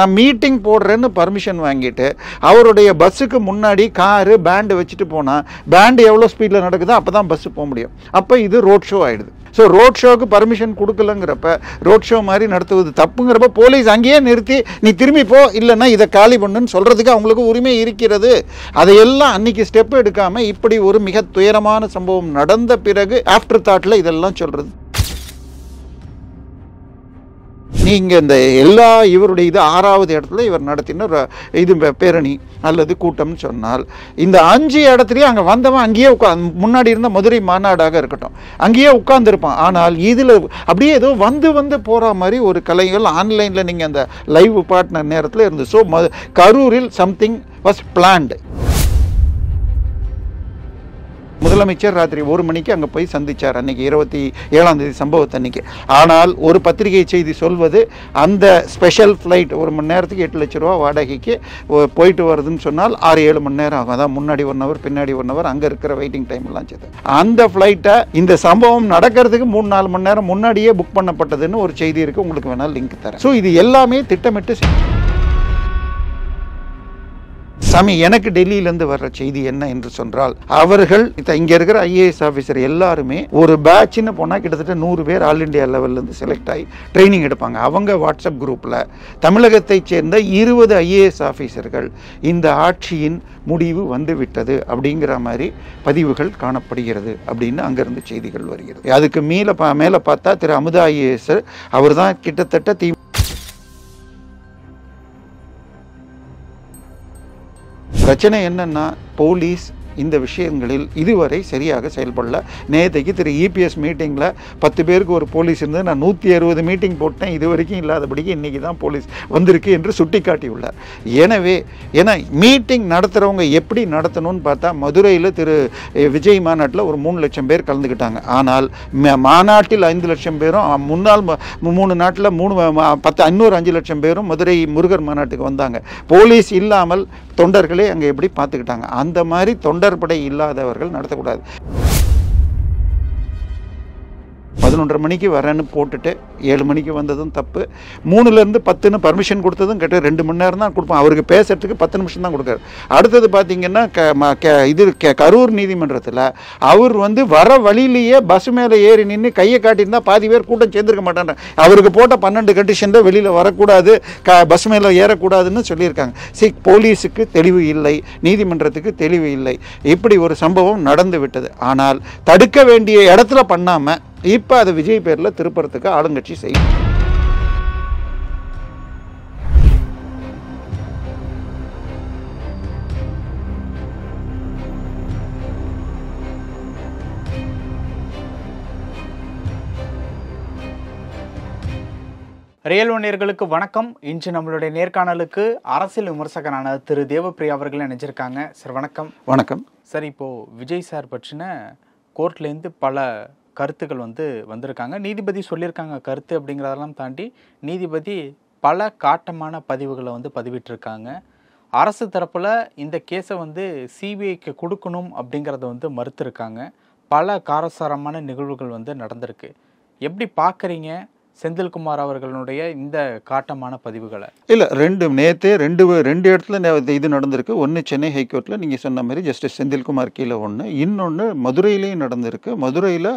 நான் மீட்டிங் போடுறேன்னு பர்மிஷன் வாங்கிட்டு அவருடைய பஸ்ஸுக்கு முன்னாடி காரு பேண்டு வச்சுட்டு போனால் பேண்டு எவ்வளோ ஸ்பீடில் நடக்குதோ அப்போ தான் பஸ்ஸு போக முடியும். அப்போ இது ரோட் ஷோ ஆகிடுது. ஸோ ரோட் ஷோவுக்கு பர்மிஷன் கொடுக்கலங்கிறப்ப ரோட் ஷோ மாதிரி நடத்துவது தப்புங்கிறப்ப போலீஸ் அங்கேயே நிறுத்தி நீ திரும்பி போ, இல்லைன்னா இதை காலி பண்ணுன்னு சொல்கிறதுக்கு அவங்களுக்கு உரிமை இருக்கிறது. அதையெல்லாம் அன்றைக்கி ஸ்டெப் எடுக்காமல் இப்படி ஒரு மிக துயரமான சம்பவம் நடந்த பிறகு ஆஃப்டர் தாட்டில் இதெல்லாம் சொல்கிறது. நீங்கள் இந்த எல்லா இவருடைய இது 6வது இடத்துல இவர் நடத்தின இது பேரணி அல்லது கூட்டம்னு சொன்னால் இந்த 5 இடத்துலையும் அங்கே வந்தவன் அங்கேயே முன்னாடி இருந்த மதுரை மாநாடாக இருக்கட்டும் அங்கேயே உட்கார்ந்துருப்பான். ஆனால் இதில் அப்படியே ஏதோ வந்து போகிற மாதிரி ஒரு கலைகள் ஆன்லைனில் நீங்கள் அந்த லைவ் பாட்டின நேரத்தில் இருந்து. ஸோ கரூரில் சம்திங் வாஸ் பிளான்டு. முதலமைச்சர் ராத்திரி 1 மணிக்கு அங்கே போய் சந்தித்தார் அன்றைக்கி 27ஆம் தேதி சம்பவத்தை அன்றைக்கி. ஆனால் ஒரு பத்திரிகை செய்தி சொல்வது அந்த ஸ்பெஷல் ஃப்ளைட் 1 மணி நேரத்துக்கு 8 லட்ச ரூபா வாடகைக்கு போயிட்டு வருதுன்னு சொன்னால் 6-7 மணி நேரம் ஆகும். அதான் முன்னாடி 1 ஹவர் பின்னாடி 1 ஹவர் அங்கே இருக்கிற வெயிட்டிங் டைம்லாம் சேர்த்து அந்த ஃப்ளைட்டை இந்த சம்பவம் நடக்கிறதுக்கு 3-4 மணி நேரம் முன்னாடியே புக் பண்ணப்பட்டதுன்னு ஒரு செய்தி இருக்குது. உங்களுக்கு வேணால் லிங்க் தரேன். ஸோ இது எல்லாமே திட்டமிட்டு சாமி. எனக்கு டெல்லியிலேருந்து வர்ற செய்தி என்ன என்று சொன்னால் அவர்கள் இங்கே இருக்கிற IAS ஆஃபீஸர் எல்லாருமே ஒரு பேட்ச்னு போனால் கிட்டத்தட்ட 100 பேர் ஆல் இண்டியா லெவல்லேருந்து செலக்ட் ஆகி ட்ரைனிங் எடுப்பாங்க. அவங்க வாட்ஸ்அப் குரூப்பில் தமிழகத்தைச் சேர்ந்த 20 IAS ஆஃபீஸர்கள் இந்த ஆட்சியின் முடிவு வந்துவிட்டது அப்படிங்கிற மாதிரி பதிவுகள் காணப்படுகிறது அப்படின்னு அங்கேருந்து செய்திகள் வருகிறது. அதுக்கு மேலே பார்த்தா திரு அமுதா IAS அவர் தான் கிட்டத்தட்ட பிரச்சனை என்னன்னா போலீஸ் இந்த விஷயங்களில் இதுவரை சரியாக செயல்படல. நேற்றைக்கு திரு EPS மீட்டிங்கில் 10 பேருக்கு ஒரு போலீஸ் இருந்தது. நான் 160 மீட்டிங் போட்டேன், இது வரைக்கும் இல்லாதபடிக்கு இன்றைக்கி தான் போலீஸ் வந்திருக்கு என்று சுட்டி காட்டியுள்ளார். எனவே ஏன்னா மீட்டிங் நடத்துகிறவங்க எப்படி நடத்தணும்னு பார்த்தா மதுரையில் திரு விஜய் மாநாட்டில் ஒரு 3 லட்சம் பேர் கலந்துக்கிட்டாங்க. ஆனால் மாநாட்டில் 5 லட்சம் பேரும் முன்னாள் 3 நாட்டில் இன்னொரு 5 லட்சம் பேரும் மதுரை முருகர் மாநாட்டுக்கு வந்தாங்க. போலீஸ் இல்லாமல் தொண்டர்களே அங்கே எப்படி பார்த்துக்கிட்டாங்க. அந்த மாதிரி தொண்டர்படை இல்லாதவர்கள் நடத்தக்கூடாது. 11:30 மணிக்கு வரேன்னு போட்டுட்டு 7 மணிக்கு வந்ததும் தப்பு. 3லேருந்து 10ன்னு பர்மிஷன் கொடுத்ததும் கேட்டு 2 மணி நேரம் தான் கொடுப்போம். அவருக்கு பேசுறதுக்கு 10 நிமிஷம் தான் கொடுக்காரு. அடுத்தது பார்த்தீங்கன்னா கரூர் நீதிமன்றத்தில் அவர் வர வழியிலேயே பஸ் மேலே ஏறி நின்று கையை காட்டியிருந்தால் பாதி பேர் கூட்டம் சேர்ந்துருக்க மாட்டாங்க. அவருக்கு போட்ட 12 கண்டிஷன் தான் வெளியில் வரக்கூடாது, பஸ் மேலே ஏறக்கூடாதுன்னு சொல்லியிருக்காங்க. போலீஸுக்கு தெளிவு இல்லை, நீதிமன்றத்துக்கு தெளிவு இல்லை. இப்படி ஒரு சம்பவம் நடந்து விட்டது. ஆனால் தடுக்க வேண்டிய இடத்துல பண்ணாமல் இப்போ அதை விஜய் பேரில் திருப்பறத்துக்கு ஆளுங்கட்சி செய்யும். ரியல் ஒன் நேயர்களுக்கு வணக்கம். இன்று நம்மளுடைய நேர்காணலுக்கு அரசியல் விமர்சகரான திரு தேவப்பிரியா அவர்கள் நினைச்சிருக்காங்க. சார் வணக்கம். வணக்கம் சார். இப்போது விஜய் சார் பற்றின கோர்ட்லேருந்து பல கருத்துக்கள் வந்திருக்காங்க. நீதிபதி சொல்லியிருக்காங்க கருத்து அப்படிங்கிறதெல்லாம் தாண்டி நீதிபதி பல காட்டமான பதிவுகளை பதிவிட்டிருக்காங்க. அரசு தரப்பில் இந்த கேஸை CBIக்கு கொடுக்கணும் அப்படிங்கிறத மறுத்திருக்காங்க. பல காரசாரமான நிகழ்வுகள் நடந்திருக்கு. எப்படி பார்க்குறீங்க செந்தில்குமார் அவர்களுடைய இந்த காட்டமான பதிவுகளை? இல்லை, ரெண்டு இடத்துல இது நடந்திருக்கு. ஒன்று சென்னை ஹைகோர்ட்டில் நீங்கள் சொன்ன மாதிரி ஜஸ்டிஸ் செந்தில்குமார் கீழே ஒன்று, இன்னொன்று மதுரையிலையும் நடந்திருக்கு. மதுரையில்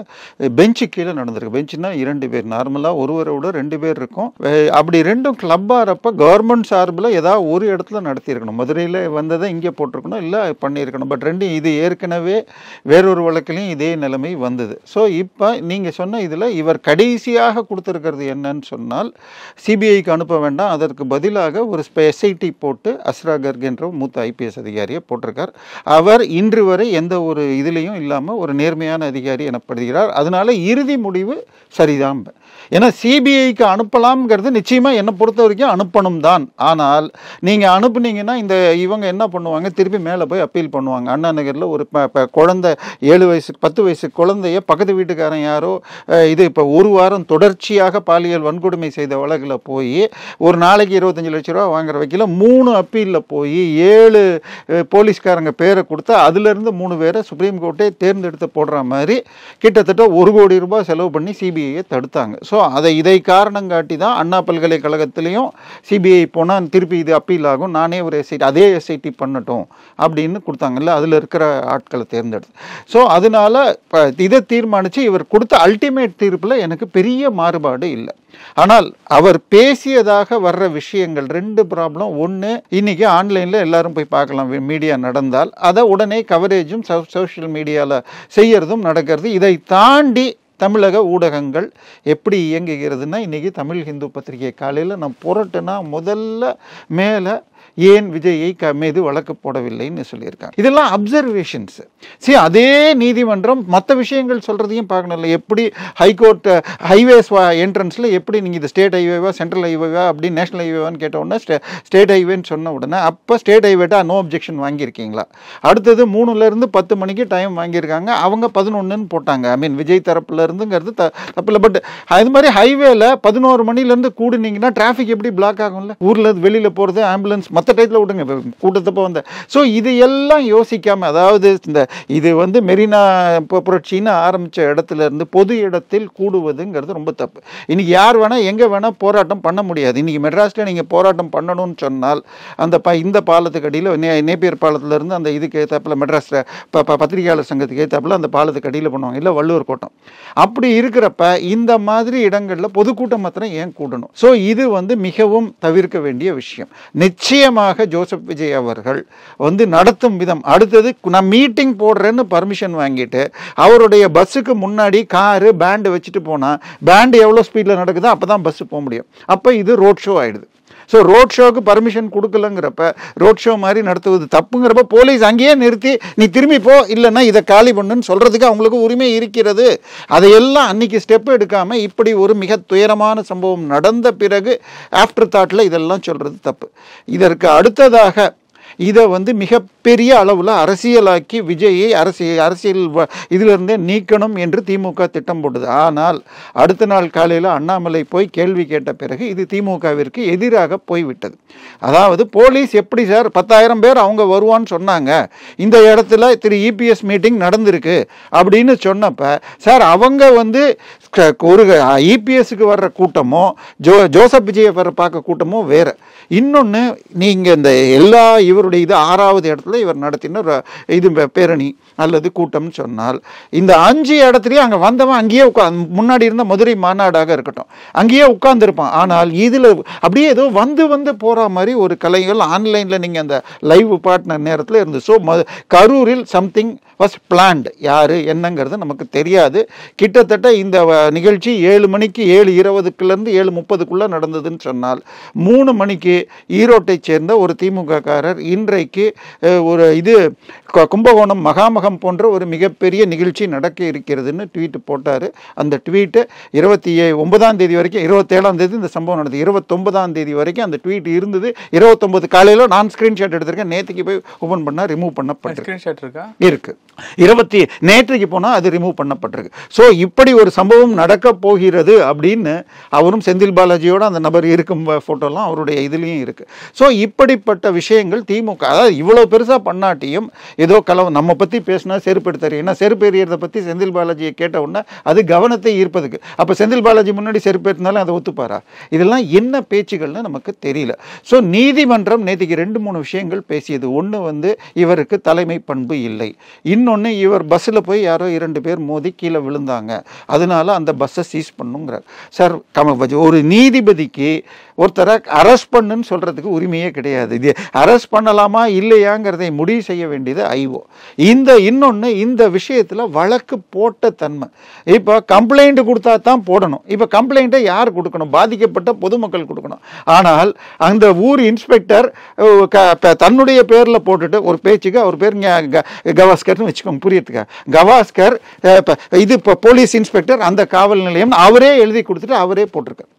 பெஞ்சு கீழே நடந்திருக்கு. பெஞ்சுனா 2 பேர், நார்மலாக ஒருவரோட 2 பேர் இருக்கும். அப்படி ரெண்டும் கிளப்பாக இருப்ப கவர்மெண்ட் சார்பில் ஏதாவது ஒரு இடத்துல நடத்தியிருக்கணும். மதுரையில் வந்ததை இங்கே போட்டிருக்கணும், இல்லை பண்ணியிருக்கணும். பட் இது ஏற்கனவே வேறொரு வழக்கிலையும் இதே நிலைமை வந்தது. ஸோ இப்போ நீங்கள் சொன்ன இதில் இவர் கடைசியாக கொடுத்துருக்க என்னன்னு சொன்னால் CBIக்கு அனுப்ப வேண்டாம், அதற்கு பதிலாக ஒரு SIT போட்டு அஸ்ரா கர்க் என்ற மூத்த IPS அதிகாரியை போட்டிருக்கார். அவர் இன்று வரை எந்த ஒரு இதுலேயும் இல்லாமல் ஒரு நேர்மையான அதிகாரி எனப்படுகிறார். அதனால இறுதி முடிவு சரிதான். ஏன்னா CBIக்கு அனுப்பலாம்ங்கிறது நிச்சயமாக என்னை பொறுத்த வரைக்கும் அனுப்பணும் தான். ஆனால் நீங்கள் அனுப்புனீங்கன்னா இவங்க என்ன பண்ணுவாங்க, திருப்பி மேலே போய் அப்பீல் பண்ணுவாங்க. அண்ணா நகரில் ஒரு குழந்தை 7 வயசு 10 வயசு குழந்தைய பக்கத்து வீட்டுக்காரன் யாரோ இது இப்போ 1 வாரம் தொடர்ச்சியாக எதிராக பாலியல் வன்கொடுமை செய்த வழக்கில் போய் ஒரு நாளைக்கு 25 லட்ச ரூபா வாங்குற வக்கீல 3 அப்பீலில் போய் 7 போலீஸ்காரங்க பேரை கொடுத்தா அதுலேருந்து 3 பேரை சுப்ரீம் கோர்ட்டே தேர்ந்தெடுத்து போடுற மாதிரி கிட்டத்தட்ட 1 கோடி ரூபாய் செலவு பண்ணி சிபிஐயை தடுத்தாங்க. ஸோ இதை காரணம் காட்டி தான் அண்ணா பல்கலைக்கழகத்திலையும் சிபிஐ போனால் திருப்பி இது அப்பீல் ஆகும், நானே ஒரு அதே எஸ்ஐடி பண்ணட்டும் அப்படின்னு கொடுத்தாங்கல்ல, அதில் இருக்கிற ஆட்களை தேர்ந்தெடுத்து. ஸோ அதனால இதை தீர்மானித்து இவர் கொடுத்த அல்டிமேட் தீர்ப்பில் எனக்கு பெரிய மாறுபாடு இல்லை. ஆனால் அவர் பேசியதாக வர்ற விஷயங்கள் 2 ப்ராப்ளம். ஒன்று, இன்னைக்கு ஆன்லைனில் எல்லாரும் போய் பார்க்கலாம், மீடியா நடந்தால் அதை உடனே கவரேஜும் சோஷியல் மீடியாவில் செய்யறதும் நடக்கிறது. இதை தாண்டி தமிழக ஊடகங்கள் எப்படி இயங்குகிறதுனா, இன்றைக்கி தமிழ் ஹிந்து பத்திரிகை காலையில் நான் புரட்டுனா முதல்ல மேலே ஏன் விஜயை மீது வழக்கு போடவில்லைன்னு சொல்லியிருக்காங்க. இதெல்லாம் அப்சர்வேஷன்ஸ். சரி, அதே நீதிமன்றம் மற்ற விஷயங்கள் சொல்கிறதையும் பார்க்கணும்ல. எப்படி ஹைகோர்ட் ஹைவேஸ் என்ட்ரன்ஸில் எப்படி நீங்கள் இது ஸ்டேட் ஹைவேவா சென்ட்ரல் ஹைவேவா அப்படி நேஷனல் ஹைவேவான்னு கேட்ட உடனே ஸ்டேட் ஹைவேன்னு சொன்ன உடனே அப்போ ஸ்டேட் ஹைவேட்டா நோ அப்ஜெக்ஷன் வாங்கியிருக்கீங்களா? அடுத்தது 3லேருந்து 10 மணிக்கு டைம் வாங்கியிருக்காங்க, அவங்க 11ன்னு போட்டாங்க. ஐ மீன் விஜய் தரப்புல இருந்துங்கிறது தப்பில்லை. பட் அது மாதிரி ஹைவேல 11 மணிலேருந்து கூடுனீங்கன்னா டிராஃபிக் எப்படி பிளாக் ஆகும்ல? ஊரில் வெளியில் போகிறது, ஆம்புலன்ஸ் மற்ற டைத்தில் விடுங்க, கூட்டத்தப்போ வந்த. ஸோ இது எல்லாம் யோசிக்காமல், அதாவது இது மெரினா புரட்சின்னு ஆரம்பித்த இடத்துல இருந்து பொது இடத்தில் கூடுவதுங்கிறது ரொம்ப தப்பு. இன்னைக்கு யார் வேணால் எங்கே வேணால் போராட்டம் பண்ண முடியாது. இன்றைக்கி மெட்ராஸில் நீங்கள் போராட்டம் பண்ணணும்னு சொன்னால் அந்த இந்த பாலத்துக்கு அடியில் நேப்பியர் பாலத்திலேருந்து அந்த இதுக்கு ஏற்றாப்பில் மெட்ராஸில் பத்திரிகையாளர் சங்கத்துக்கு ஏற்றாப்பில் அந்த பாலத்துக்கு அடியில் பண்ணுவாங்க, இல்லை வள்ளுவர் கோட்டம். அப்படி இருக்கிறப்ப இந்த மாதிரி இடங்களில் பொதுக்கூட்டம் மாத்திரம் ஏன் கூடணும்? ஸோ இது மிகவும் தவிர்க்க வேண்டிய விஷயம். நிச்சயமாக ஜோசப் விஜய் அவர்கள் நடத்தும் விதம். அடுத்தது, நான் மீட்டிங் போடுறேன்னு பர்மிஷன் வாங்கிட்டு அவருடைய பஸ்ஸுக்கு முன்னாடி காரு பேண்டு வச்சுட்டு போனால் பேண்டு எவ்வளோ ஸ்பீடில் நடக்குதோ அப்போ தான் பஸ்ஸு போக முடியும். அப்போ இது ரோட் ஷோ ஆகிடுது. ஸோ ரோட் ஷோக்கு பர்மிஷன் கொடுக்கலங்கிறப்ப ரோட் ஷோ மாதிரி நடத்துவது தப்புங்கிறப்ப போலீஸ் அங்கேயே நிறுத்தி நீ திரும்பி போ, இல்லைன்னா இதை காலி பண்ணுன்னு சொல்கிறதுக்கு அவங்களுக்கு உரிமை இருக்கிறது. அதையெல்லாம் அன்றைக்கி ஸ்டெப் எடுக்காமல் இப்படி ஒரு மிக துயரமான சம்பவம் நடந்த பிறகு ஆஃப்டர் தாட்டில் இதெல்லாம் சொல்கிறது தப்பு. இதற்கு அடுத்ததாக இதை மிகப்பெரிய அளவில் அரசியலாக்கி விஜயை அரசியல் இதிலிருந்தே நீக்கணும் என்று திமுக திட்டம் போட்டது. ஆனால் அடுத்த நாள் காலையில் அண்ணாமலை போய் கேள்வி கேட்ட பிறகு இது திமுகவிற்கு எதிராக போய்விட்டது. அதாவது போலீஸ் எப்படி சார் 10,000 பேர் அவங்க வருவான்னு சொன்னாங்க, இந்த இடத்துல திரு இபிஎஸ் மீட்டிங் நடந்திருக்கு அப்படின்னு சொன்னப்ப சார் அவங்க ஒரு இபிஎஸ்க்கு வர்ற கூட்டமோ ஜோசப் விஜயை வர பார்க்க கூட்டமோ வேற. இன்னொன்று, நீங்கள் இந்த எல்லா இவருடைய இது 6வது இடத்துல இவர் நடத்தின இது பேரணி அல்லது கூட்டம்னு சொன்னால் இந்த 5 இடத்துலையும் அங்கே வந்தவன் அங்கேயே முன்னாடி இருந்த மதுரை மாநாடாக இருக்கட்டும் அங்கேயே உட்கார்ந்துருப்பான். ஆனால் இதில் அப்படியே ஏதோ வந்து போகிற மாதிரி ஒரு கலைகள் ஆன்லைனில் நீங்கள் அந்த லைவ் பார்ட்னர் நேரத்தில் இருந்து. ஸோ கரூரில் சம்திங் வாஸ் பிளான்டு. யார் என்னங்கிறது நமக்கு தெரியாது. கிட்டத்தட்ட இந்த நிகழ்ச்சி 7 மணிக்கு 7:20லேருந்து 7:30க்குள்ளே நடந்ததுன்னு சொன்னால் 3 மணிக்கு ஈரோட்டை சேர்ந்த ஒரு திமுக காரர் இன்றைக்கு ஒரு இது கும்பகோணம் மகாமகம் போன்ற ஒரு மிகப்பெரிய நிகழ்ச்சி நடக்க இருக்கிறதுன்னு ட்வீட் போட்டார். அந்த ட்வீட்டு 29ஆம் தேதி வரைக்கும், 27ஆம் தேதி இந்த சம்பவம் நடந்தது, 29ஆம் தேதி வரைக்கும் அந்த ட்வீட் இருந்தது. 29 காலையில் நான் ஸ்க்ரீன்ஷாட் எடுத்திருக்கேன். நேற்றுக்கு போய் ஓப்பன் பண்ணால் ரிமூவ் பண்ணப்பட்டிருக்கு. இருக்கு நேற்றைக்கு போனால் அது ரிமூவ் பண்ணப்பட்டிருக்கு. ஸோ இப்படி ஒரு சம்பவம் நடக்க போகிறது அப்படின்னு அவரும் செந்தில் பாலாஜியோட அந்த நபர் இருக்கும் ஃபோட்டோலாம் அவருடைய இதுலேயும் இருக்குது. ஸோ இப்படிப்பட்ட விஷயங்கள் திமுக, அதாவது இவ்வளோ பெருசாக பண்ணாட்டியும் ஏதோ நம்ம பற்றி பேசினா செருப்பு எடுத்தாரு. ஏன்னா செருப்பு எறியறதை பற்றி செந்தில் பாலாஜியை கேட்ட உடனே அது கவனத்தை ஈர்ப்பதுக்கு. அப்போ செந்தில் பாலாஜி முன்னாடி செருப்பு எடுத்தாலும் அதை ஒத்துப்பாரா? இதெல்லாம் என்ன பேச்சுகள்னு நமக்கு தெரியல. ஸோ நீதிமன்றம் நேற்றுக்கு 2-3 விஷயங்கள் பேசியது. ஒன்று இவருக்கு தலைமை பண்பு இல்லை. இன்னொன்று, இவர் பஸ்ஸில் போய் யாரோ 2 பேர் மோதி கீழே விழுந்தாங்க, அதனால அந்த பஸ்ஸை சீஸ் பண்ணுங்கிறார். சார், ஒரு நீதிபதிக்கு ஒருத்தரை அரெஸ்ட் பண்ணுன்னு சொல்கிறதுக்கு உரிமையே கிடையாது. இது அரெஸ்ட் பண்ணலாமா இல்லையாங்கிறதை முடிவு செய்ய வேண்டியது ஐஓ. இன்னொன்று, இந்த விஷயத்தில் வழக்கு போட்ட தன்மை. இப்போ கம்ப்ளைண்ட் கொடுத்தா தான் போடணும். இப்போ கம்ப்ளைண்ட்டை யார் கொடுக்கணும்? பாதிக்கப்பட்ட பொதுமக்கள் கொடுக்கணும். ஆனால் அந்த ஊர் இன்ஸ்பெக்டர் தன்னுடைய பேரில் போட்டுட்டு ஒரு பேச்சுக்கு அவர் பேர் கவாஸ்கர்னு வச்சுக்கோங்க புரியறதுக்கா, கவாஸ்கர் இது இப்போ போலீஸ் இன்ஸ்பெக்டர் அந்த காவல் நிலையம் அவரே எழுதி கொடுத்துட்டு அவரே போட்டிருக்கார்.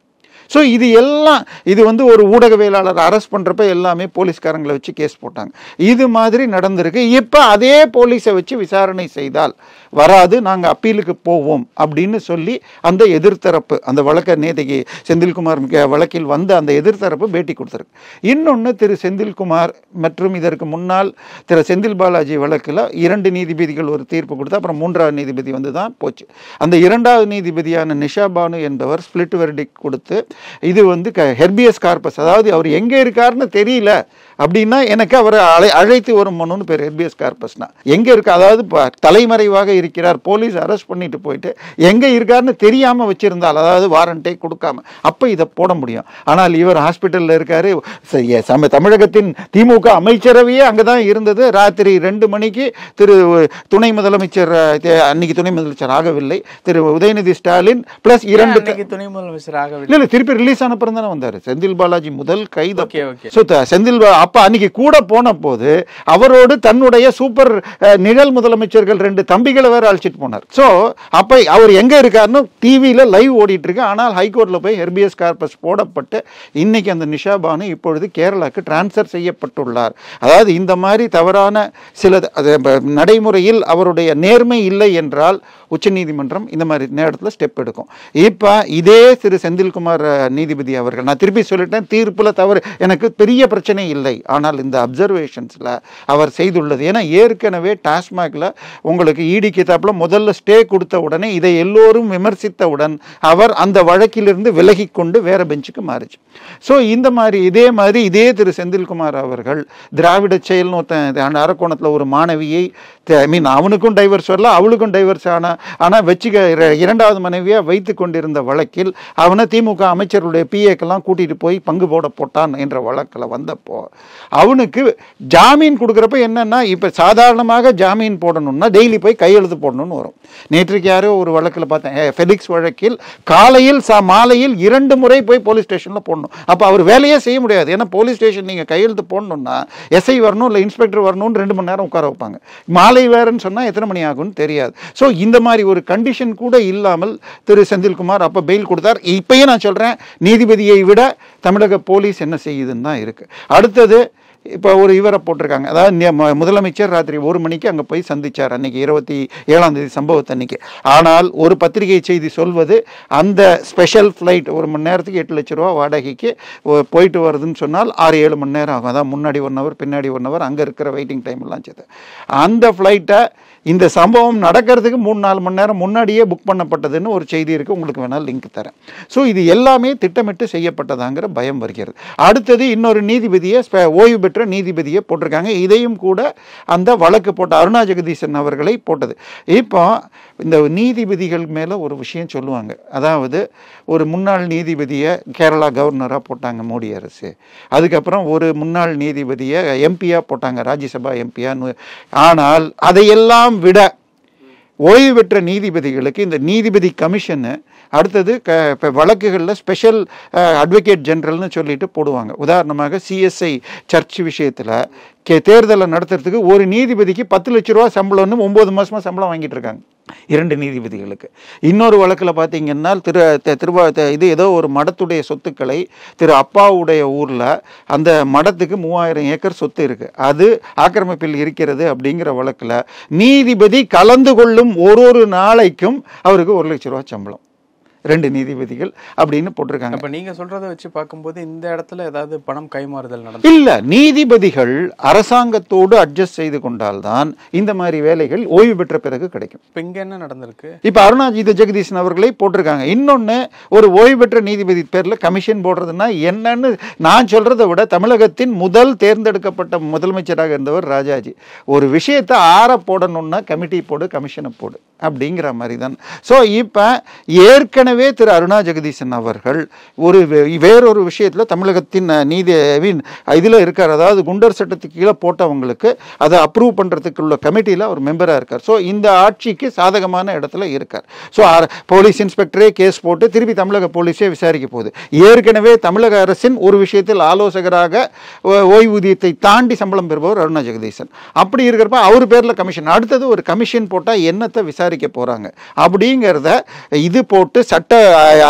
ஸோ இது எல்லாம் இது வந்து ஒரு ஊடகவியலாளர் அரெஸ்ட் பண்ணுறப்ப எல்லாமே போலீஸ்காரங்களை வச்சு கேஸ் போட்டாங்க. இது மாதிரி நடந்திருக்கு. இப்போ அதே போலீஸை வச்சு விசாரணை செய்தால் வராது, நாங்கள் அப்பீலுக்கு போவோம் அப்படின்னு சொல்லி அந்த எதிர்த்தரப்பு, அந்த வழக்க நேதைக்கு செந்தில்குமார் வழக்கில் வந்த அந்த எதிர்த்தரப்பு பேட்டி கொடுத்துருக்கு. இன்னொன்று, திரு செந்தில்குமார் மற்றும் இதற்கு முன்னால் திரு செந்தில் பாலாஜி வழக்கில் 2 நீதிபதிகள் ஒரு தீர்ப்பு கொடுத்து அப்புறம் 3வது நீதிபதி வந்து தான் போச்சு. அந்த 2வது நீதிபதியான நிஷா பானு என்பவர் ஸ்பிளிட் வெர்டிக்ட் கொடுத்து, இது வந்து ஹெர்பியஸ் கார்பஸ், அதாவது அவர் எங்கே இருக்காருன்னு தெரியல அப்படின்னா எனக்கு அவரை அழைத்து வரும் மனுன்னு பேர். ஹெர்பியஸ் கார்பஸ்னா எங்கே இருக்கு, அதாவது தலைமறைவாக இருக்கிறார், போலீஸ் அரெஸ்ட் பண்ணிட்டு போயிட்டு எங்கே இருக்காருன்னு தெரியாமல் வச்சிருந்தால், அதாவது வாரண்டே கொடுக்காம, அப்போ இதை போட முடியும். ஆனால் இவர் ஹாஸ்பிட்டலில் இருக்காரு. தமிழகத்தின் திமுக அமைச்சரவையே அங்கே தான் இருந்தது. ராத்திரி 2 மணிக்கு திரு துணை முதலமைச்சர், அன்னைக்கு துணை முதலமைச்சர் ஆகவில்லை, திரு உதயநிதி ஸ்டாலின் பிளஸ் 2 துணை முதலமைச்சர் ஆகவில்லை, இல்லை திருப்பி ரிலீஸ் ஆன பிறகு தானே வந்தார் செந்தில் பாலாஜி முதல் கைது. ஓகே. செந்தில் அப்ப அன்னைக்கு கூட போன போது அவரோடு தன்னுடைய சூப்பர் நிழல் முதலமைச்சர்கள் 2 தம்பிகளை வேற அழைச்சிட்டு போனார். சோ அப்ப அவர் எங்க இருக்காருன்னு டிவியில லைவ் ஓடிட்டு இருக்கு. ஆனால் ஹைகோர்ட்ல போய் ஹெர்பியஸ் கார்பஸ் போடப்பட்டு இன்னைக்கு அந்த நிஷா பானு இப்பொழுது கேரளாக்கு டிரான்ஸ்ஃபர் செய்யப்பட்டுள்ளார். அதாவது இந்த மாதிரி தவறான சில நடைமுறையில் அவருடைய நேர்மை இல்லை என்றால் உச்சநீதிமன்றம் இந்த மாதிரி நேரத்தில் ஸ்டெப் எடுக்கும். இப்போ இதே திரு செந்தில்குமார் நீதிபதி அவர்கள், நான் திருப்பி சொல்லிட்டேன், தீர்ப்புல தவறு எனக்கு பெரிய பிரச்சனை இல்லை, ஆனால் இந்த அப்சர்வேஷன்ஸில் அவர் செய்துள்ளது, ஏன்னா ஏற்கனவே டாஸ்மாகில் உங்களுக்கு இடி கிதாப்பில் முதல்ல ஸ்டே கொடுத்த உடனே இதை எல்லோரும் விமர்சித்தவுடன் அவர் அந்த வழக்கிலிருந்து விலகி கொண்டு வேற பெஞ்சுக்கு மாறிச்சு. ஸோ இந்த மாதிரி இதே திரு செந்தில்குமார் அவர்கள் திராவிட செயல்னு ஒருத்தன் அரக்கோணத்தில் ஒரு மாணவியை, அவனுக்கும் டைவர்ஸ் வரல அவளுக்கும் டைவர்ஸ் ஆனால் வச்சுக்க 2வது மனைவியாக வைத்து கொண்டிருந்த வழக்கில் அவனை திமுக அமைச்சருடைய பிஏக்கெல்லாம் கூட்டிகிட்டு போய் பங்கு போட்டான் என்ற வழக்கில் வந்தப்போ அவனுக்கு ஜாமீன் கொடுக்குறப்ப என்னன்னா, இப்போ சாதாரணமாக ஜாமீன் போடணும்னா டெய்லி போய் கையெழுத்து போடணும்னு வரும். நேற்றுக்கு யாரோ ஒரு வழக்கில் பார்த்தேன், ஃபெலிக்ஸ் வழக்கில் காலையில் மாலையில் 2 முறை போய் போலீஸ் ஸ்டேஷனில் போடணும். அப்போ அவர் வேலையே செய்ய முடியாது. ஏன்னா போலீஸ் ஸ்டேஷன் நீங்கள் கையெழுத்து போடணும்னா எஸ்ஐ வரணும், இல்லை இன்ஸ்பெக்டர் வரணும்னு 2 மணி நேரம் உட்கார வைப்பாங்க. மாலை வேறுன்னு சொன்னால் எத்தனை மணி ஆகும்னு தெரியாது. ஸோ இந்த மாதிரி ஒரு கண்டிஷன் கூட இல்லாமல் திரு செந்தில்குமார் அப்போ பெயில் கொடுத்தார். இப்பயே நான் சொல்கிறேன், நீதிபதியை விட தமிழக போலீஸ் என்ன செய்யுதுன்னு தான் இருக்குது. அடுத்தது இப்போ ஒரு இவரை போட்டிருக்காங்க, அதாவது முதலமைச்சர் ராத்திரி 1 மணிக்கு அங்கே போய் சந்திச்சார் அன்னைக்கு 27ஆம் தேதி சம்பவத்தன்னைக்கு. ஆனால் ஒரு பத்திரிகை செய்தி சொல்வது அந்த ஸ்பெஷல் ஃப்ளைட் 1 மணி நேரத்துக்கு 8 லட்ச ரூபா வாடகைக்கு போயிட்டு வருதுன்னு சொன்னால் 6-7 மணி நேரம் ஆகும். அதான் முன்னாடி 1 ஹவர் பின்னாடி 1 ஹவர், அங்கே இருக்கிற வெயிட்டிங் டைம் எல்லாம் சேர்த்து அந்த ஃப்ளைட்டை இந்த சம்பவம் நடக்கிறதுக்கு 3-4 மணி நேரம் முன்னாடியே புக் பண்ணப்பட்டதுன்னு ஒரு செய்தி இருக்குது, உங்களுக்கு வேணால் லிங்க் தரேன். ஸோ இது எல்லாமே திட்டமிட்டு செய்யப்பட்டதாங்கிற பயம் வருகிறது. அடுத்தது இன்னொரு நீதிபதியை, ஓய்வு பெற்ற நீதிபதியை போட்டிருக்காங்க. இதையும் கூட அந்த வழக்கு போட்ட அருணா ஜெகதீசன் அவர்களை போட்டது. இப்போ இந்த நீதிபதிகள் மேலே ஒரு விஷயம் சொல்லுவாங்க, அதாவது ஒரு முன்னாள் நீதிபதியை கேரளா கவர்னராக போட்டாங்க மோடி அரசு, அதுக்கப்புறம் ஒரு முன்னாள் நீதிபதியை எம்பியாக போட்டாங்க, ராஜ்யசபா எம்பியான்னு. ஆனால் அதையெல்லாம் விட ஓய்வு பெற்ற நீதிபதிகளுக்கு இந்த நீதிபதி கமிஷனு அடுத்தது இப்போ வழக்குகளில் ஸ்பெஷல் அட்வொகேட் ஜெனரல்னு சொல்லிட்டு போடுவாங்க. உதாரணமாக சிஎஸ்ஐ சர்ச் விஷயத்தில் தேர்தலை நடத்துறதுக்கு ஒரு நீதிபதிக்கு 10 லட்ச ரூபா சம்பளம்னு 9 மாதமாக சம்பளம் வாங்கிட்டு இருக்காங்க 2 நீதிபதிகளுக்கு. இன்னொரு வழக்கில் பார்த்தீங்கன்னா இது ஏதோ ஒரு மடத்துடைய சொத்துக்களை திரு அப்பாவுடைய ஊரில் அந்த மடத்துக்கு 3000 ஏக்கர் சொத்து இருக்குது, அது ஆக்கிரமிப்பில் இருக்கிறது அப்படிங்கிற வழக்கில் நீதிபதி கலந்து கொள்ளும் ஒரு நாளைக்கும் அவருக்கு 1 லட்ச ரூபா சம்பளம், 2 நீதிபதிகள் அப்படின்னு போட்டிருக்காங்க. அப்ப நீங்க சொல்றதை வச்சு பார்க்கும்போது இந்த இடத்துல ஏதாவது பணம் கைமாறுதல் நடந்து இல்ல, நீதிபதிகள் அரசாங்கத்தோடு அட்ஜஸ்ட் செய்து கொண்டால்தான் இந்த மாதிரி வேலைகள் ஓய்வு பெற்ற பிறகு கிடைக்கும். இப்ப இங்க என்ன நடந்திருக்கு? இப்ப அருணா ஜெகதீசன் அவர்களை போட்டிருக்காங்க. இன்னொன்னு, ஒரு ஓய்வு பெற்ற நீதிபதி பேர்ல கமிஷன் போடுறதுன்னா என்னன்னு நான் சொல்றதை விட தமிழகத்தின் முதல் தேர்ந்தெடுக்கப்பட்ட முதலமைச்சராக இருந்தவர் ராஜாஜி. ஒரு விஷயத்தை போடணும்னா கமிட்டி போடு, கமிஷனை போடு அப்படிங்கிற மாதிரி தான். ஸோ இப்போ ஏற்கனவே திரு அருணா ஜெகதீசன் அவர்கள் வேறொரு விஷயத்தில் தமிழகத்தின் நீதியின் இதில் இருக்கார், அதாவது குண்டர் சட்டத்துக்கு கீழே போட்டவங்களுக்கு அதை அப்ரூவ் பண்ணுறதுக்கு உள்ள கமிட்டியில் அவர் மெம்பராக இருக்கார். ஸோ இந்த ஆட்சிக்கு சாதகமான இடத்துல இருக்கார். ஸோ போலீஸ் இன்ஸ்பெக்டரே கேஸ் போட்டு திருப்பி தமிழக போலீஸே விசாரிக்க போகுது. ஏற்கனவே தமிழக அரசின் ஒரு விஷயத்தில் ஆலோசகராக ஓய்வூதியத்தை தாண்டி சம்பளம் பெறுபவர் அருணா ஜெகதீசன். அப்படி இருக்கிறப்ப அவர் பேரில் கமிஷன், அடுத்தது ஒரு கமிஷன் போட்டால் என்னத்தை விசாரிக்க போகிறாங்க அப்படிங்கிறத இது போட்டு சட்ட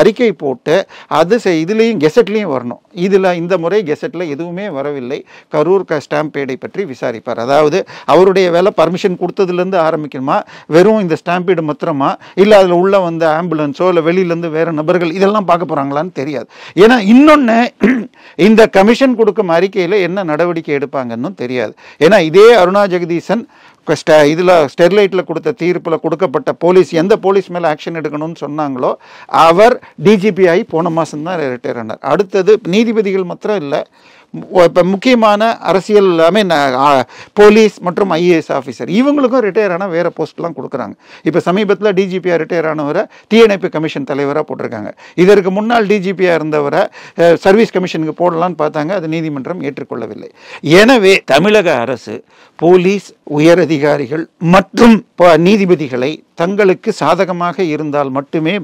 அறிக்கை போட்டு அது இதுலேயும் கெசட்லேயும் வரணும். இதில் இந்த முறை கெசட்டில் எதுவுமே வரவில்லை. கரூர் ஸ்டாம்பேடை பற்றி விசாரிப்பார். அதாவது அவருடைய வேலை பர்மிஷன் கொடுத்ததுலேருந்து ஆரம்பிக்கணுமா, வெறும் இந்த ஸ்டாம்பேடு மாத்திரமா, இல்லை அதில் உள்ள வந்த ஆம்புலன்ஸோ இல்லை வெளியிலேருந்து வேறு நபர்கள் இதெல்லாம் பார்க்க போகிறாங்களான்னு தெரியாது. ஏன்னா இன்னொன்று, இந்த கமிஷன் கொடுக்கும் அறிக்கையில் என்ன நடவடிக்கை எடுப்பாங்கன்னு தெரியாது. ஏன்னா இதே அருணா ஜெகதீசன் இதில் ஸ்டெர்லைட்டில் கொடுத்த தீர்ப்பில் கொடுக்கப்பட்ட போலீஸ் எந்த போலீஸ் மேலே ஆக்ஷன் எடுக்கணும்னு சொன்னாங்களோ அவர் டிஜிபி ஆகி போன மாதம் தான் ரிட்டையர் ஆனார். அடுத்தது நீதிபதிகள் மாத்திரம் இல்லை, இப்போ முக்கியமான அரசியல் போலீஸ் மற்றும் ஐஏஎஸ் ஆஃபீஸர் இவங்களுக்கும் ரிட்டையர் ஆனால் வேறு போஸ்ட்லாம் கொடுக்குறாங்க. இப்போ சமீபத்தில் டிஜிபியாக ரிட்டையர் ஆனவரை தீயணைப்பு கமிஷன் தலைவராக போட்டிருக்காங்க. இதற்கு முன்னாள் டிஜிபியாக இருந்தவரை சர்வீஸ் கமிஷனுக்கு போடலான்னு பார்த்தாங்க, அது நீதிமன்றம் ஏற்றுக்கொள்ளவில்லை. எனவே தமிழக அரசு போலீஸ் உயரதிகாரிகள் மற்றும் நீதிபதிகளை தங்களுக்கு சாதகமாக இருந்தால் மட்டுமே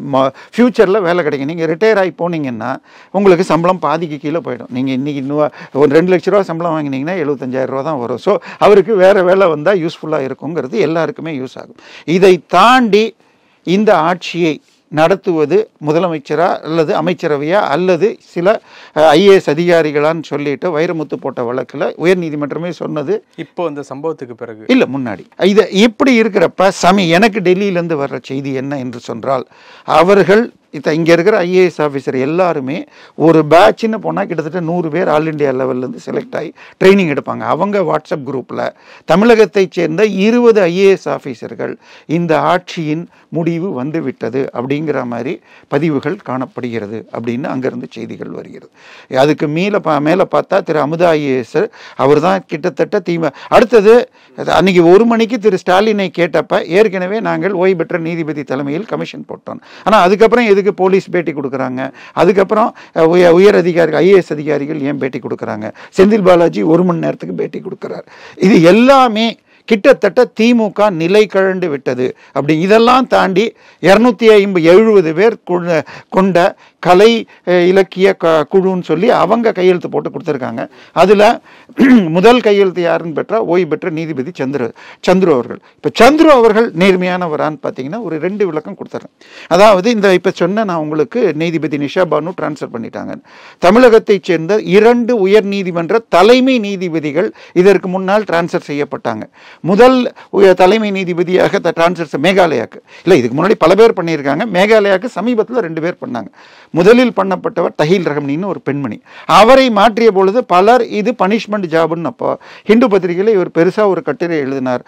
ஃப்யூச்சரில் வேலை கிடைக்கும். நீங்கள் ரிட்டையர் ஆகி போனீங்கன்னா உங்களுக்கு சம்பளம் பாதிக்கு கீழே போயிடும். நீங்கள் இன்றைக்கி ஒரு 2 லட்ச ரூபா சம்பளம் வாங்கினீங்கன்னா 75,000 ரூபா தான் வரும். ஸோ அவருக்கு வேறு வேலை வந்தால் யூஸ்ஃபுல்லாக இருக்குங்கிறது எல்லாருக்குமே யூஸ் ஆகும். இதை தாண்டி இந்த ஆட்சியை நடத்துவது முதலமைச்சரா அல்லது அமைச்சரவையா அல்லது சில ஐஏஎஸ் அதிகாரிகளான்னு சொல்லிட்டு வைரமுத்து போட்ட வழக்கில் உயர் நீதிமன்றமே சொன்னது. இப்போ இந்த சம்பவத்துக்கு பிறகு இல்லை, முன்னாடி இது இப்படி இருக்கிறப்ப எனக்கு டெல்லியிலேருந்து வர்ற செய்தி என்ன என்று சொன்னால், அவர்கள் இங்கே இருக்கிற ஐஏஎஸ் ஆஃபீஸர் எல்லாருமே ஒரு பேட்ச்னு போனால் கிட்டத்தட்ட 100 பேர் ஆல் இண்டியா லெவல்லேருந்து செலக்ட் ஆகி ட்ரைனிங் எடுப்பாங்க. அவங்க வாட்ஸ்அப் குரூப்பில் தமிழகத்தைச் சேர்ந்த 20 ஐஏஎஸ் ஆஃபீஸர்கள் இந்த ஆட்சியின் முடிவு வந்துவிட்டது அப்படிங்கிற மாதிரி பதிவுகள் காணப்படுகிறது அப்படின்னு அங்கேருந்து செய்திகள் வருகிறது. அதுக்கு மேலே பார்த்தா திரு அமுதா ஐஏஎஸ் அவர் தான் கிட்டத்தட்ட அடுத்தது அன்றைக்கி 1 மணிக்கு திரு ஸ்டாலினை கேட்டப்ப ஏற்கனவே நாங்கள் ஓய்வு பெற்ற நீதிபதி தலைமையில் கமிஷன் போட்டோம். ஆனால் அதுக்கப்புறம் எதுக்கு போலீஸ் பேட்டி கொடுக்குறாங்க, அதுக்கப்புறம் உயர் அதிகாரிகள் ஐஏஎஸ் அதிகாரிகள் ஏன் பேட்டி கொடுக்குறாங்க, செந்தில் பாலாஜி 1 மணி நேரத்துக்கு பேட்டி கொடுக்குறார். இது எல்லாமே கிட்டத்தட்ட திமுக நிலை கழண்டு விட்டது. அப்படி இதெல்லாம் தாண்டி 270 பேர் கொண்ட கலை இலக்கிய குழுன்னு சொல்லி அவங்க கையெழுத்து போட்டு கொடுத்துருக்காங்க. அதில் முதல் கையெழுத்து யாருன்னு ஓய்வு பெற்ற நீதிபதி சந்துரு அவர்கள். இப்போ சந்துரு அவர்கள் நேர்மையானவரான்னு பார்த்தீங்கன்னா ஒரு 2 விளக்கம் கொடுத்துறேன். அதாவது இந்த இப்போ சொன்ன நான் உங்களுக்கு நீதிபதி நிஷா பானு டிரான்ஸ்ஃபர் பண்ணிட்டாங்க. தமிழகத்தைச் சேர்ந்த 2 உயர் நீதிமன்ற தலைமை நீதிபதிகள் இதற்கு முன்னால் டிரான்ஸ்ஃபர் செய்யப்பட்டாங்க. முதல் தலைமை நீதிபதியாக டிரான்ஸ்ஃபர் மேகாலயாவுக்கு இல்லை, இதுக்கு முன்னாடி பல பேர் பண்ணியிருக்காங்க. மேகாலயாவுக்கு சமீபத்தில் 2 பேர் பண்ணாங்க. முதலில் பண்ணப்பட்டவர் தஹீல் ரஹம்னின்னு ஒரு பெண்மணி. அவரை மாற்றிய பொழுது பலர் இது பனிஷ்மெண்ட் ஜாப்னு அப்போ ஹிந்து பத்திரிகையில் இவர் பெருசாக ஒரு கட்டுரை எழுதினார்.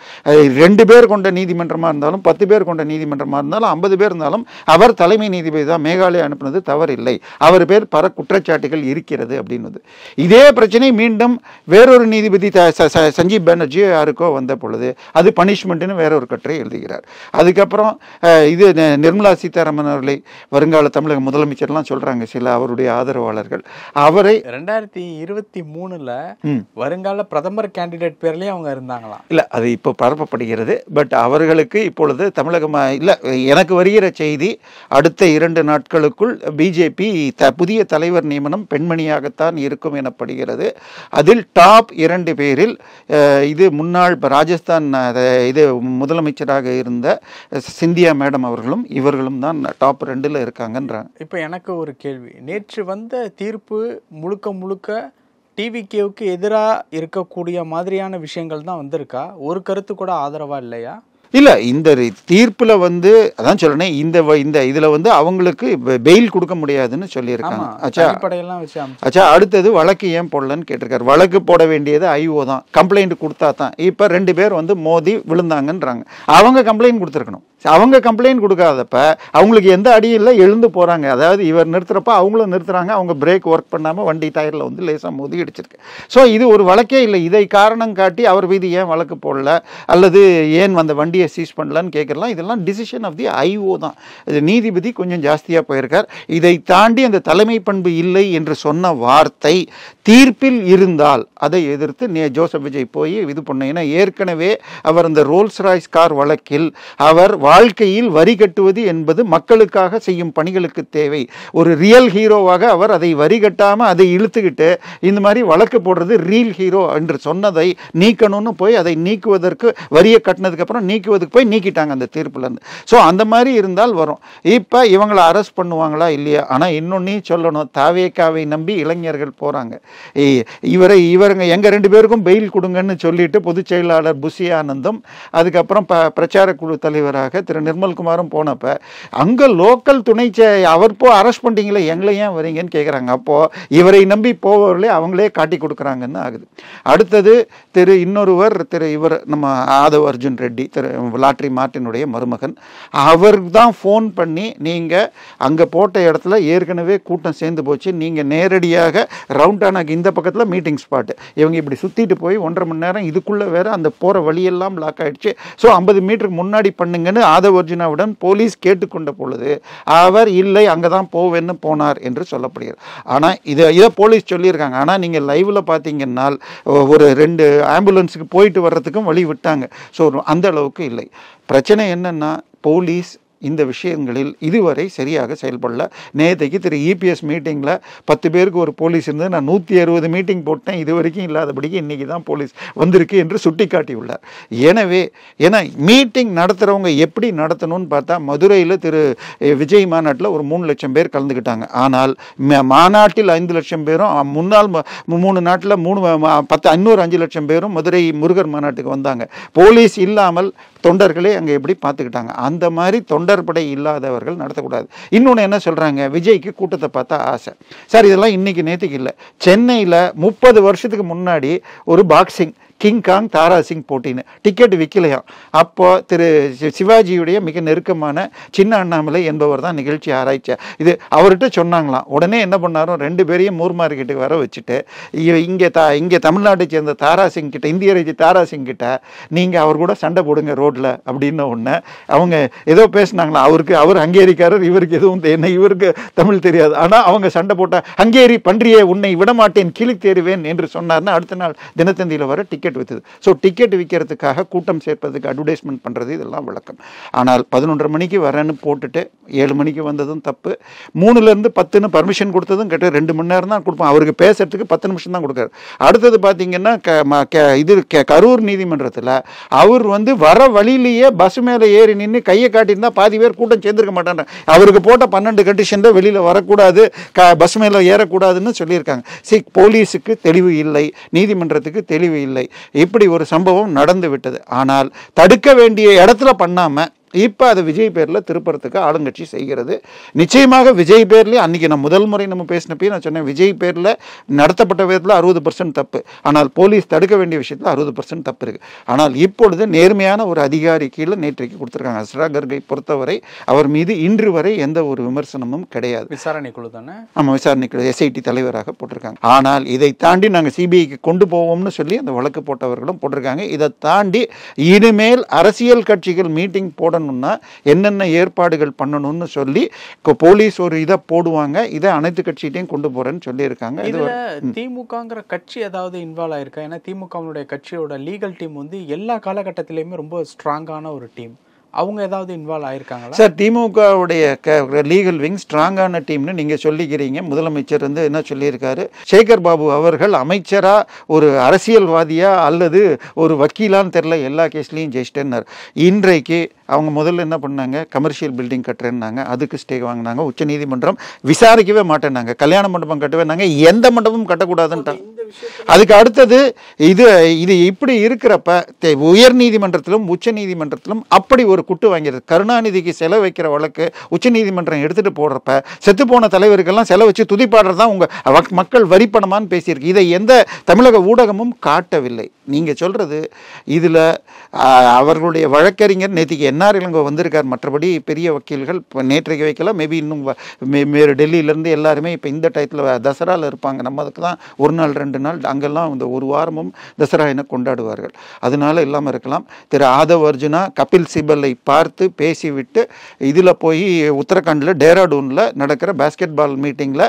2 பேர் கொண்ட நீதிமன்றமாக இருந்தாலும் 10 பேர் கொண்ட நீதிமன்றமாக இருந்தாலும் 50 பேர் இருந்தாலும் அவர் தலைமை நீதிபதி தான், மேகாலயா அனுப்புனது தவறில்லை, அவர் பேர் பல குற்றச்சாட்டுகள் இருக்கிறது அப்படின்னது. இதே பிரச்சனை மீண்டும் வேறொரு நீதிபதி சஞ்சீப் பானர்ஜி யாருக்கோ வந்த பொழுது அது பனிஷ்மெண்ட்னு வேற ஒரு கட்டுரை எழுதுகிறார். அதுக்கப்புறம் இது நிர்மலா சீதாராமன் அவர்களை வருங்கால தமிழக முதலமைச்சர்லாம் சொல்றாங்க சில அவருடைய ஆதரவாளர்கள். அவரை 2023 வருங்கால பிரதமர் கேண்டிடேட் பேர்லயே அவங்க இருந்தாங்களாம். இல்ல, அது இப்போ பரப்பப்படுகிறது. பட் அவர்களுக்கு இப்பொழுது தமிழகமா இல்ல, எனக்கு வருகிற செய்தி அடுத்த 2 நாட்களுக்குள் பிஜேபி புதிய தலைவர் நியமனம் பெண்மணியாகத்தான் இருக்கும் எனப்படுகிறது. அதில் டாப் 2 பேரில் இது முன்னாள் ராஜஸ்தான் இது முதலமைச்சராக இருந்த சிந்தியா மேடம் அவர்களும் இவர்களும் தான் டாப் 2ல் இருக்காங்கன்றாங்க. இப்போ எனக்கு ஒரு கேள்வி, நேற்று வந்த தீர்ப்பு முழுக்க டிவிகேவுக்கு எதிராக இருக்கக்கூடிய மாதிரியான விஷயங்கள் தான் வந்திருக்கா? ஒரு கருத்து கூட ஆதரவா இல்லையா? இல்லை, இந்த தீர்ப்பில் அதான் சொல்லணேன், இந்த இதில் அவங்களுக்கு பெயில் கொடுக்க முடியாதுன்னு சொல்லியிருக்காங்க. ஆச்சா, அடுத்தது வழக்கு ஏன் போடலன்னு கேட்டிருக்காரு. வழக்கு போட வேண்டியது ஐஓ தான், கம்ப்ளைண்ட் கொடுத்தா தான். இப்போ 2 பேர் மோதி விழுந்தாங்கன்றாங்க. அவங்க கம்ப்ளைண்ட் கொடுத்துருக்கணும். அவங்க கம்ப்ளைண்ட் கொடுக்காதப்ப அவங்களுக்கு எந்த அடியும் இல்லை, எழுந்து போகிறாங்க. அதாவது இவர் நிறுத்துறப்ப அவங்களும் நிறுத்துறாங்க, அவங்க பிரேக் ஒர்க் பண்ணாமல் வண்டி டயரில் லேசாக மோதி இடிச்சிருக்கு. ஸோ இது ஒரு வழக்கே இல்லை. இதை காரணம் காட்டி அவர் மீது ஏன் வழக்கு போடல அல்லது ஏன் அந்த வண்டியை சீஸ் பண்ணலான்னு கேட்கலாம். இதெல்லாம் டிசிஷன் ஆஃப் தி ஐஓ தான். இது நீதிபதி கொஞ்சம் ஜாஸ்தியாக போயிருக்கார். இதை தாண்டி அந்த தலைமை பண்பு இல்லை என்று சொன்ன வார்த்தை தீர்ப்பில் இருந்தால் அதை எதிர்த்து ஜோசப் விஜய் போய் இது பண்ண. ஏன்னா ஏற்கனவே அவர் அந்த ரோல்ஸ் ராய்ஸ் கார் வழக்கில் அவர் வாழ்க்கையில் வரி கட்டுவது என்பது மக்களுக்காக செய்யும் பணிகளுக்கு தேவை, ஒரு ரியல் ஹீரோவாக அவர் அதை வரி கட்டாமல் அதை இழுத்துக்கிட்டு இந்த மாதிரி வழக்கு போடுறது ரியல் ஹீரோ என்று சொன்னதை நீக்கணும்னு போய் அதை நீக்குவதற்கு வரியை கட்டினதுக்கப்புறம் நீக்குவதற்கு நீக்குவதுக்கு போய் நீக்கிட்டாங்க அந்த தீர்ப்புலேருந்து. ஸோ அந்த மாதிரி இருந்தால் வரும். இப்போ இவங்களை அரெஸ்ட் பண்ணுவாங்களா இல்லையா? ஆனால் இன்னொன்னையும் சொல்லணும், தாவேக்காவை நம்பி இளைஞர்கள் போகிறாங்க. இவருங்க எங்கள் 2 பேருக்கும் பெயில் கொடுங்கன்னு சொல்லிட்டு பொதுச் செயலாளர் புஷி ஆனந்தும் அதுக்கப்புறம் பிரச்சார குழு தலைவராக திரு நிர்மல்குமாரும் போனப்ப அங்கே லோக்கல் அவர் அரெஸ்ட் பண்ணிட்டீங்களே எங்களை ஏன் வரீங்கன்னு கேட்குறாங்க. அப்போது இவரை நம்பி போவர்களே அவங்களே காட்டி கொடுக்குறாங்கன்னு ஆகுது. அடுத்தது இன்னொருவர் இவர் நம்ம ஆதவ் அர்ஜுன் ரெட்டி, லாட்ரி மார்ட்டினுடைய மருமகன், அவர் தான் ஃபோன் பண்ணி நீங்கள் அங்கே போட்ட இடத்துல ஏற்கனவே கூட்டம் சேர்ந்து போச்சு, நீங்கள் நேரடியாக ரவுண்டானாக்கு இந்த பக்கத்தில் மீட்டிங் ஸ்பாட், இவங்க இப்படி சுற்றிட்டு போய் 1.5 மணி நேரம் இதுக்குள்ளே வேறு அந்த போகிற வழியெல்லாம் பிளாக் ஆகிடுச்சு, ஸோ 50 மீட்டருக்கு முன்னாடி பண்ணுங்கன்னு ஆதவ் அர்ஜுனாவுடன் போலீஸ் கேட்டுக்கொண்ட பொழுது அவர் இல்லை அங்கே தான் போவேன்னு போனார் என்று சொல்லப்படுகிறது. ஆனால் இதை போலீஸ் சொல்லியிருக்காங்க. ஆனால் நீங்கள் லைவில் பார்த்தீங்கன்னா ஒரு 2 ஆம்புலன்ஸுக்கு போயிட்டு வர்றதுக்கும் வழி விட்டாங்க. ஸோ அந்த அளவுக்கு இல்லை. பிரச்சனை என்னன்னா போலீஸ் இந்த விஷயங்களில் இதுவரை சரியாக செயல்படல. நேற்றைக்கு இபிஎஸ் மீட்டிங்கில் 10 பேருக்கு ஒரு போலீஸ் இருந்தது, நான் 160 மீட்டிங் போட்டேன், இது வரைக்கும் இல்லாதபடிக்கு இன்றைக்கி தான் போலீஸ் வந்திருக்கு என்று சுட்டி காட்டியுள்ளார். ஏன்னா மீட்டிங் நடத்துகிறவங்க எப்படி நடத்தணும்னு பார்த்தா மதுரையில் விஜய் மாநாட்டில் ஒரு 3 லட்சம் பேர் கலந்துக்கிட்டாங்க. ஆனால் மாநாட்டில் 5 லட்சம் பேரும், முன்னாள் 3 நாட்டில் 5 லட்சம் பேரும் மதுரை முருகர் மாநாட்டுக்கு வந்தாங்க. போலீஸ் இல்லாமல் தொண்டர்களே அங்கே எப்படி பார்த்துக்கிட்டாங்க. அந்த மாதிரி தொண்டர்படை இல்லாதவர்கள் நடத்தக்கூடாது. இன்னொன்று என்ன சொல்கிறாங்க, விஜய்க்கு கூட்டத்தை பார்த்தா ஆசை. சார் இதெல்லாம் இன்றைக்கி நேற்றுக்கு இல்லை. சென்னையில் 30 வருஷத்துக்கு முன்னாடி ஒரு பாக்ஸிங் கிங்காங் தாராசிங் போட்டின்னு டிக்கெட் விற்கலையாம். அப்போ சிவாஜியுடைய மிக நெருக்கமான சின்ன அண்ணாமலை என்பவர் தான் நிகழ்ச்சி ஆராய்ச்சி இது அவர்கிட்ட சொன்னாங்களாம். உடனே என்ன பண்ணாரோ 2 பேரையும் மூர் மார்க்கெட்டுக்கு வர வச்சுட்டு இங்கே தமிழ்நாட்டை சேர்ந்த தாராசிங் கிட்ட, இந்திய ராஜ்ய தாராசிங் கிட்ட நீங்கள் அவர் கூட சண்டை போடுங்க ரோட்டில் அப்படின்னு ஒன்று அவங்க ஏதோ பேசினாங்களாம். அவர் ஹங்கேரிக்காரர், இவருக்கு எதுவும் இவருக்கு தமிழ் தெரியாது. ஆனால் அவங்க சண்டை போட்ட ஹங்கேரி பன்றியே உன்னை விடமாட்டேன் கிளி தேருவேன் என்று சொன்னார்னு அடுத்த நாள் தினத்தந்தியில் வர டிக்கெட் விற்றது. ஸோ டிக்கெட் விற்கிறதுக்காக கூட்டம் சேர்ப்பதுக்கு அட்வர்டைஸ்மெண்ட் பண்ணுறது இதெல்லாம் விளக்கம். ஆனால் 11:30 மணிக்கு வரேன்னு போட்டுட்டு 7 மணிக்கு வந்ததும் தப்பு. 3லேருந்து 10ன்னு பர்மிஷன் கொடுத்ததும் கேட்டு 2 மணி நேரம் தான் கொடுப்போம். அவருக்கு பேசுறதுக்கு 10 நிமிஷம் தான் கொடுக்காரு. அடுத்தது பார்த்தீங்கன்னா கரூர் நீதிமன்றத்தில் அவர் வர வழியிலேயே பஸ் மேலே ஏறி நின்று கையை காட்டியிருந்தா பாதி பேர் கூட்டம் சேர்ந்துருக்க மாட்டாங்க. அவருக்கு போட்ட 12 கண்டிஷனில் வெளியில் வரக்கூடாது, பஸ் மேலே ஏறக்கூடாதுன்னு சொல்லியிருக்காங்க. போலீஸுக்கு தெளிவு இல்லை, நீதிமன்றத்துக்கு தெளிவு இல்லை. இப்படி ஒரு சம்பவம் நடந்து விட்டது. ஆனால் தடுக்க வேண்டிய இடத்துல பண்ணாமல் இப்போ அது விஜய் பேரில் திருப்பறத்துக்கு ஆளுங்கட்சி செய்கிறது. நிச்சயமாக விஜய் பேர்லேயே அன்றைக்கி நான் முதல் முறை நம்ம பேசினப்பே நான் சொன்னேன், விஜய் பேரில் நடத்தப்பட்ட விதத்தில் 60% தப்பு, ஆனால் போலீஸ் தடுக்க வேண்டிய விஷயத்தில் 60% தப்பு இருக்குது. ஆனால் இப்பொழுது நேர்மையான ஒரு அதிகாரி கீழே நேற்றைக்கு கொடுத்துருக்காங்க. அஸ்ரா கர்கை பொறுத்தவரை அவர் மீது இன்று வரை எந்த ஒரு விமர்சனமும் கிடையாது. விசாரணை குழு தானே? ஆமாம், விசாரணை குழு SIT தலைவராக போட்டிருக்காங்க. ஆனால் இதை தாண்டி நாங்கள் CBIக்கு கொண்டு போவோம்னு சொல்லி அந்த வழக்கு போட்டவர்களும் போட்டிருக்காங்க. இதை தாண்டி இனிமேல் அரசியல் கட்சிகள் மீட்டிங் போடணும், என்னென்ன ஏற்பாடுகள் பண்ணணும்னு சொல்லி போலீஸ் ஒரு இதை போடுவாங்க. இதை அனைத்து கட்சியிட்டையும் கொண்டு போறேன்னு சொல்லி இருக்காங்க. திமுகங்கிற கட்சி ஏதாவது இன்வால்வ் ஆயிருக்கா? ஏன்னா திமுகவுடைய கட்சியோட லீகல் டீம் எல்லா காலகட்டத்திலையுமே ரொம்ப ஸ்ட்ராங்கான ஒரு டீம். அவங்க ஏதாவது இன்வால்வ் ஆயிருக்காங்களா? சார், திமுகவுடைய லீகல் விங் ஸ்ட்ராங்கான டீம்னு நீங்கள் சொல்லிக்கிறீங்க. முதலமைச்சர் என்ன சொல்லியிருக்காரு, சேகர் பாபு அவர்கள் அமைச்சரா ஒரு அரசியல்வாதியா அல்லது ஒரு வக்கீலான்னு தெரில, எல்லா கேஸ்லையும் ஜெயிச்சிட்டேன்னார். இன்றைக்கு அவங்க முதல்ல என்ன பண்ணாங்க, கமர்ஷியல் பில்டிங் கட்டுறேன்னாங்க, அதுக்கு ஸ்டே வாங்கினாங்க. உச்சநீதிமன்றம் விசாரிக்கவே மாட்டேன்னாங்க. கல்யாண மண்டபம் கட்டுவேன்னாங்க, எந்த மண்டபமும் கட்டக்கூடாதுன்ட்டாங்க. அதுக்கு அடுத்தது இது இப்படி இருக்கிறப்ப உயர் நீதிமன்றத்திலும் உச்ச நீதிமன்றத்திலும் அப்படி ஒரு குட்டு வாங்கிறது. கருணாநிதிக்கு செலவு வைக்கிற வழக்கு உச்சநீதிமன்றம் எடுத்துட்டு போடுறப்ப செத்து போன தலைவருக்கெல்லாம் செலவு வச்சு துதிப்பாடுறதான் உங்க மக்கள் வரி பணமான்னு பேசியிருக்கு. இதை எந்த தமிழக ஊடகமும் காட்டவில்லை. நீங்க சொல்றது இதுல அவர்களுடைய வழக்கறிஞர் நேற்றுக்கு NR இளங்கோ வந்திருக்கார். மற்றபடி பெரிய வக்கீல்கள் நேற்றைக்கு வைக்கலாம், மேபி இன்னும் டெல்லியிலேருந்து எல்லாருமே இப்போ இந்த டயத்தில் தசராவில் இருப்பாங்க. நம்ம அதுக்கு தான் 1 நாள் 2 நாள், அங்கெல்லாம் இந்த 1 வாரமும் தசரா என கொண்டாடுவார்கள். அதனால இல்லாமல் இருக்கலாம். ஆதவ் அர்ஜுனா கபில் சிபலை பார்த்து பேசிவிட்டு இதில் போய் உத்தரகாண்டில் டேராடூனில் நடக்கிற பாஸ்கெட் பால் மீட்டிங்கில்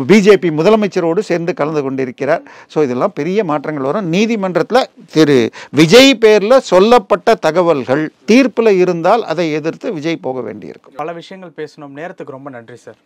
பிஜேபி முதலமைச்சரோடு சேர்ந்து கலந்து கொண்டிருக்கிறார். ஸோ இதெல்லாம் பெரிய மாற்றங்கள் வரும். நீதிமன்றத்தில் விஜய் பேரில் சொல்லப்பட்ட தகவல்கள் தீர்ப்பில் இருந்தால் அதை எதிர்த்து விஜய் போக வேண்டியிருக்கும். பல விஷயங்கள் பேசணும். நேரத்துக்கு ரொம்ப நன்றி சார்.